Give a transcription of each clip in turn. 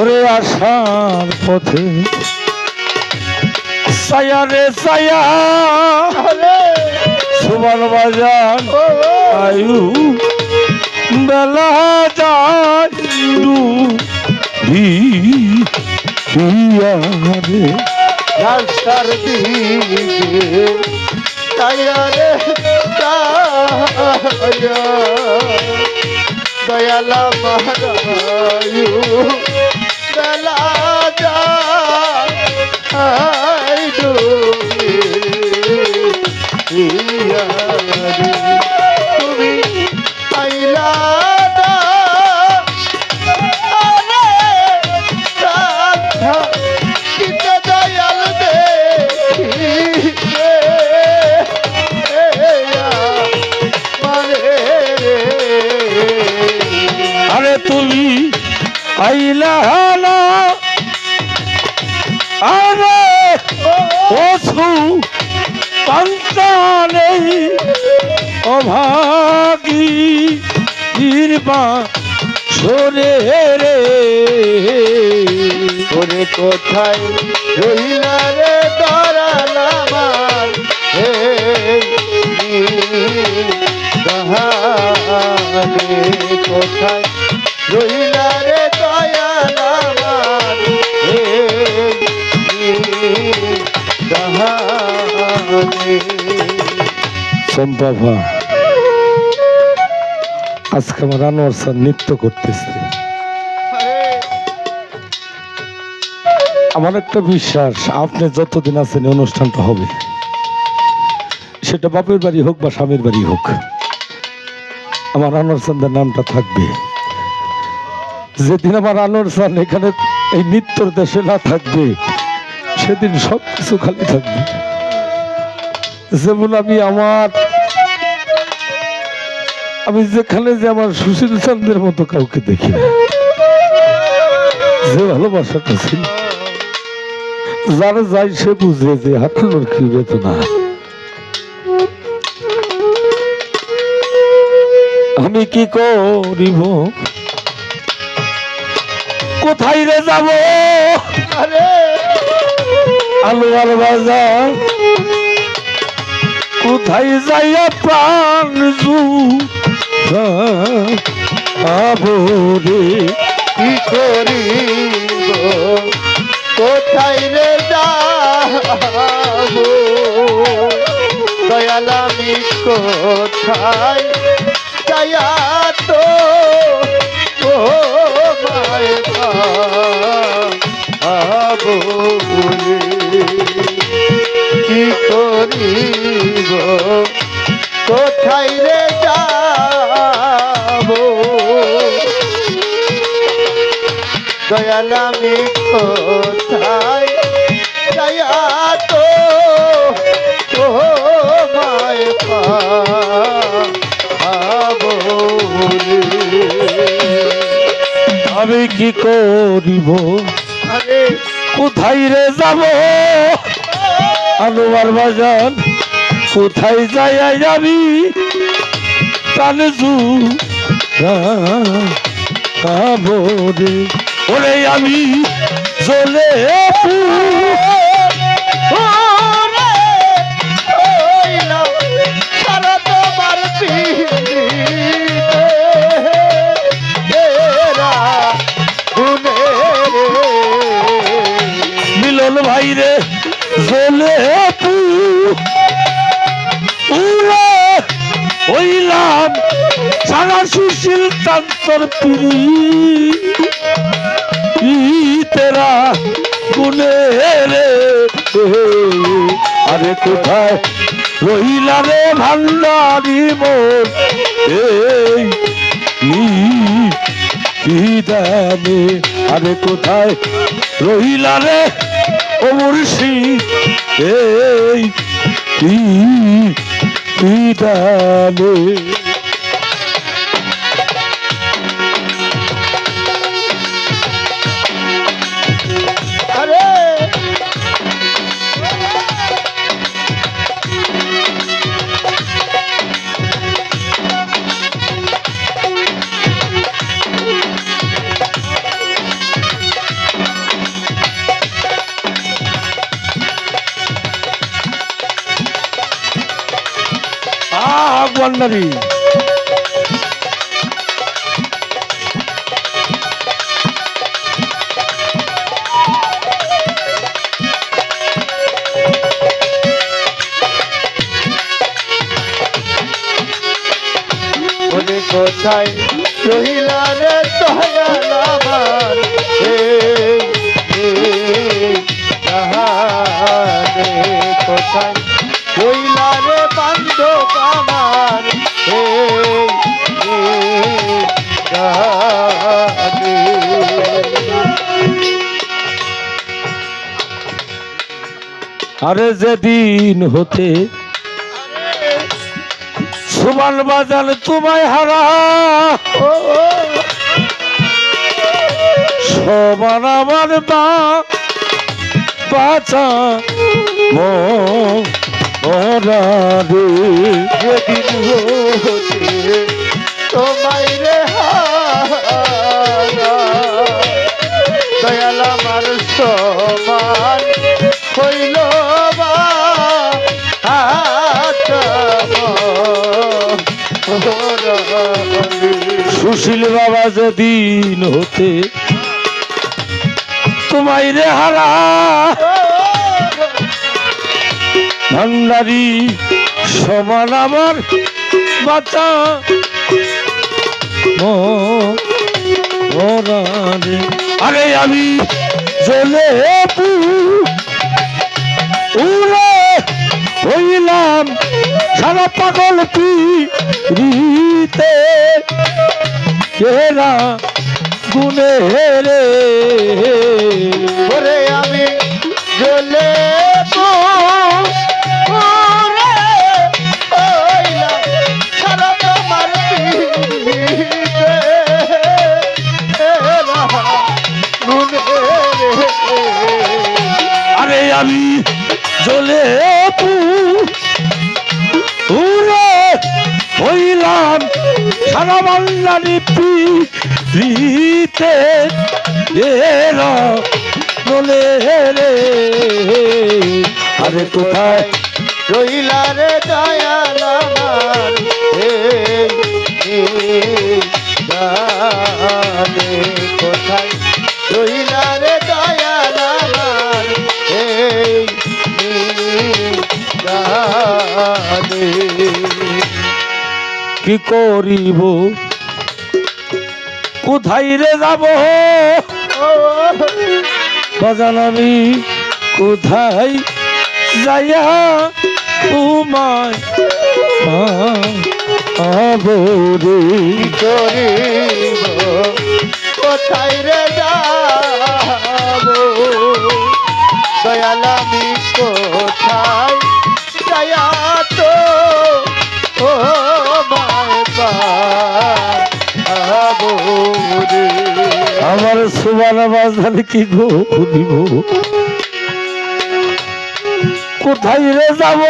ওরে আসার পথে ছায়া রে ছায়া সুবন বাজার আয়ু বেলা যায় রে রাস্তার দিকে ছায়া রে ছায়া দয়ালা মহারায়ু বেলা যায় তুমি আইলা তুমি আইলা না আরে ওসু পন্তানে অভাগী নির্বা সরে রে ওরে কোথায় রইলা রে দরাল আমার হে দহানে কোথায় রইলা রে দয়াল আমার হে দহানে সম্পাভা আজকে আমার আনোয়ার স্যার নৃত্য করতেছে। আমার একটা বিশ্বাস আপনি যতদিন আছেন অনুষ্ঠানটা হবে, সেটা বাপের বাড়ি হোক বা স্বামীর বাড়ি হোক, আমার আনোয়ার স্যারের নামটা থাকবে। যেদিন আমার আনোয়ার স্যার এখানে এই নৃত্যর দেশে না থাকবে, সেদিন সব কিছু খালি থাকবে। যেমন আমি যেখানে যে আমার সুশীল চন্দ্রের মতো কাউকে দেখি না, যে ভালোবাসাটা ছিল, যারা যায় সে বুঝে যে হাঁটানোর কি বেদনা। আমি কি করিব, কোথায় রে যাব, আলোয়ার বাজার কোথায় যাইয়া প্রাণ জুড়ে কি করিব, কোথায় রে যাবো দয়াল আমি কোথায় যাইয়া তো মায় পাবো বলে কি করিব, কোথায় রে যাবো দয়াল আমি কোথায় যাইয়া তো মায় পাবো বলে আমি কি করিব, আরে কোথায় রে যাব, আনোয়ার বাজার কোথায় যাইয়া যাবি প্রাণ জুড়ে ওরে আমি জ্বলে সারা তোমার মিলন ভাই রে জ্বলে হইলাম সারা সুশীল তান্তর তেরা গুনে রে। আরে কোথায় রহিলা রে ভান্ডারি মোর এই নিদানে, আরে কোথায় রহিলা রে ও মুর্শিদ এই নিদানে। ভান্ডারী। ওরে কোথায় রহিলা রে দয়াল আমার জাহানে কোথায় রহিলা রে বান্ধব আমার জাহানে আরে যেদিন হতে সুবান বাজান তোমায় হারা ও সবার আমার বাঁচা মরা রে। যেদিন হতে তোমায় রে হারা দয়াল আমার সমান হইল বা সুশীল বাবা যেদিন হতে তোমায় রে হারা ভান্ডারী সমান আমার বাঁচা মরা রে। আরে আমি চলে উড়ে হইলাম সারা পাগল পিতে কেরা গুনে রে। ওরে আমি জ্বলে সারা তোমার আরে আমি জ্বলে উড়ে হইলাম সারা বাংলারি পিতে এরা বলে রে। আরে কোথায় রইলা রে দয়াল আমার জানে কোথায় রইলা রে দয়াল আমার জানে কি করিব কোথায় রে যাব বাজান আমি কোথায় যাইয়া তোমায় পাবো রে। কি করিব কোথায় রে যাব দয়াল আমি কোথায় যায়া তো ও মায় পাবো রে। আমার সুবান বাজান কি গো দিব কোথায় রে যাব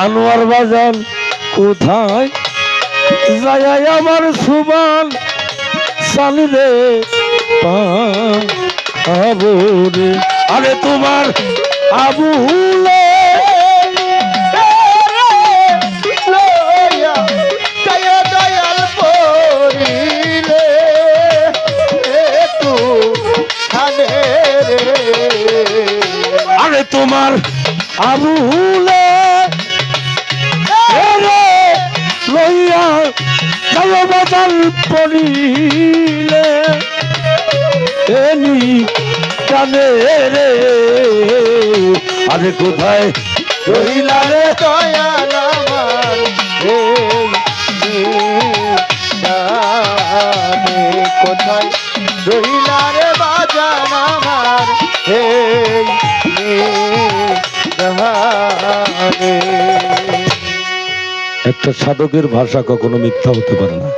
আনোয়ার বাজান কোথায় যাই আমার সুবান চালি রে পাবো রে। আরে তোমার আবুলে লইয়া জয় দয়াল পরিলে তু খানে রে আরে তোমার আবুলে লইয়া জয় বাজাল পড়িলে এনি জানে রে। আরে কোথায় রহিলা রে দয়াল আমার জানে কোথায় রহিলা রে বাজান আমার জানে। একটা সাধকের ভাষা কখনো মিথ্যা হতে পারে না,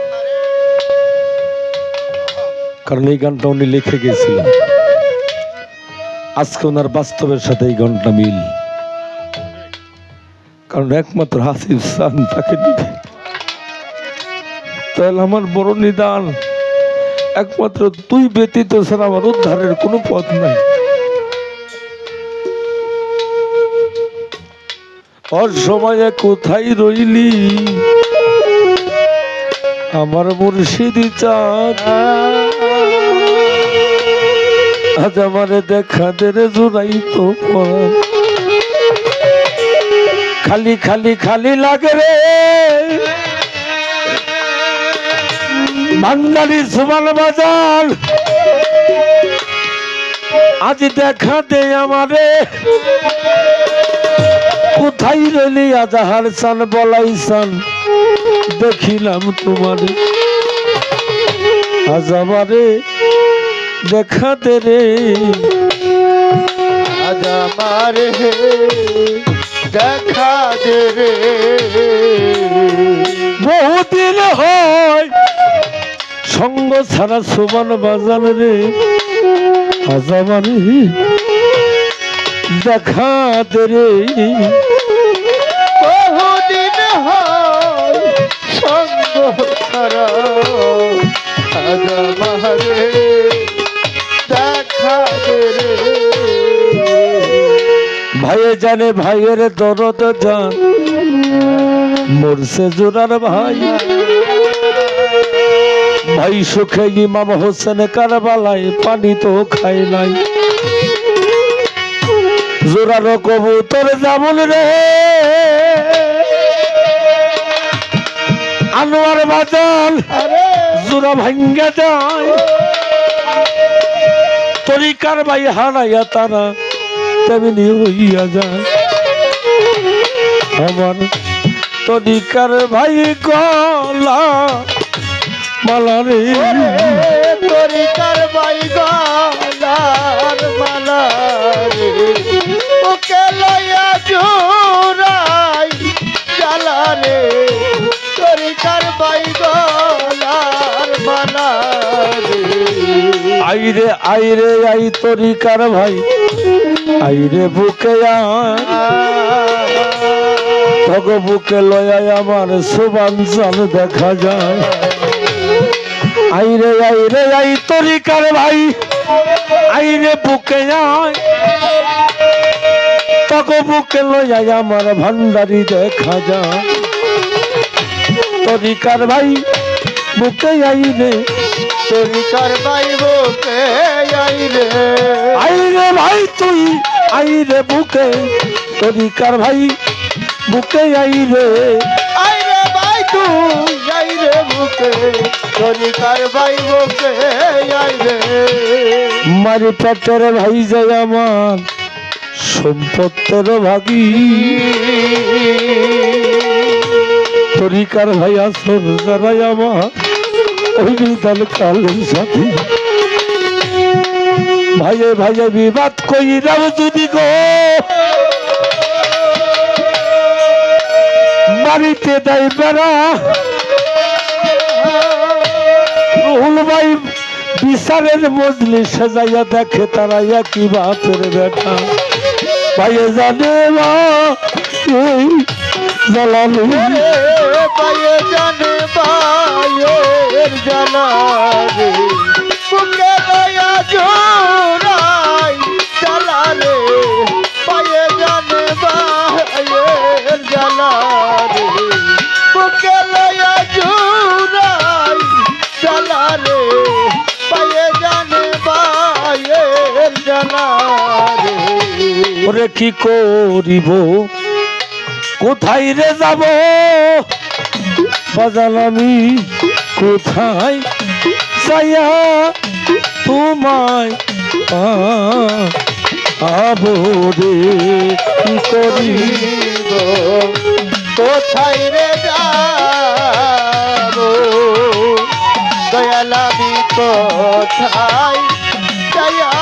কারণ এই গানটা উনি লিখে গেছিলেন। আজকে ওনার বাস্তবের সাথে এই গানটা মিল, কারণ একমাত্র হাসিব চান তাকে দিবে। তাহলে আমার বড় নিদান, একমাত্র তুই ব্যতীত ছাড়া আমার উদ্ধারের কোনো পথ নাই। অসময়ে কোথায় রইলি আমার মুর্শিদি চাঁদ, আজ আমারে দেখা দেরে জোড়াই তো পরাণ। খালি খালি খালি লাগে রে বাঙালি সুমান বাজার, আজ দেখা দে আমারে কোথায় রইলি আজাহার সান বলাই সান, দেখিলাম তোমারে আজ আমারে দেখা দে রে, আজ আমারে দেখা দে রে। বহুদিন হয় সঙ্গ ছাড়া সুমান বাজান রে, আজ আমারে দেখা দে রে। বহুদিন হয় সঙ্গ ছাড়া, আজ আমারে দেখা দে রে। ভাইয়ে জানে ভাইয়ের দরদ জান, মরছে জোরার ভাই। ভাই সুখে ইমাম হোসেন কারবালায় পানি তো খায় নাই, জোরার কবুতর যেমন রে আনোয়ার বাজার জোড়া ভাঙ্গা যায়। তরিকার ভাই হারাইয়া তারা তেমনি হইয়া যায়, আমার তরিকার ভাই গলা মালা রে, তরিকার বাই গলার মালা রে, ওকে লইয়া জোড়াই জ্বালা রে, তরিকার বাই গলার মালা রে। আইরে আইরে আই তরিকার ভাই আইরে বুকে তগ বুকে লয়াই আমার সুবাঞ্চল দেখা যায়। আইরে আইরে আই তরিকার ভাই আইরে বুকে আয়, তগ বুকে লয়াই আমার ভান্ডারি দেখা যায়। তরিকার ভাই বুকে আইরে, তরিকার বাই বুকে আইরে, আইরে ভাই তুই আইরে বুকে, তরিকার ভাই বুকে আইরে, আইরে বাই তুই আইরে বুকে, তরিকার বাই বুকে আইরে। মারি পেটের ভাই যায় আমার সম্পত্তের ভাগী, তরিকার ভাই আসর যারাই আমার ওই বিধান কালের সাথে। ভাইয়ে ভাইয়ে বিবাদ কইরাম যদি গো বাড়িতে দেয় বেড়া, রুহুল ভাই বিচারের মজলি সাজাইয়া দেখে তারা একই বাপের বেটা। ভাইয়ে জানে মা এই জ্বালানি, পায়ে জানে পায়ের জ্বালা রে, বুকে লয়া জোড়াই জ্বালা রে, পায়ে জানে পায়ের জ্বালা রে, বুকে লয়া জোড়াই জ্বালা রে, পায়ে জানে পায়ের জ্বালা রে। ওরে কি করিব কোথায় রে যাব বাজান আমি কোথায় যাইয়া তোমায় পাবো রে, কি করিব কোথায় রে যাব দয়াল আমি কোথায় যাইয়া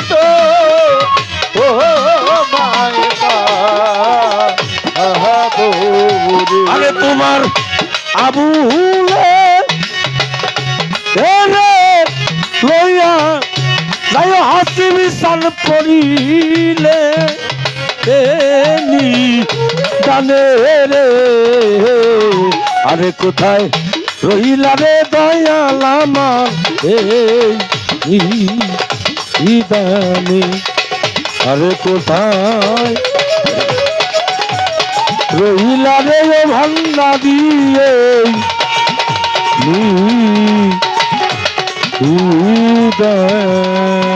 তো ও মায় পাবো রে। আরে তোমার আবুলে লইয়া যাই হাসি মিশান পড়িলে জানে রে, আরে কোথায় রইলা রে দয়াল আমার এই দানে, আরে কোথায় রহিলা রে ও ভান্না দিয়ে উদয়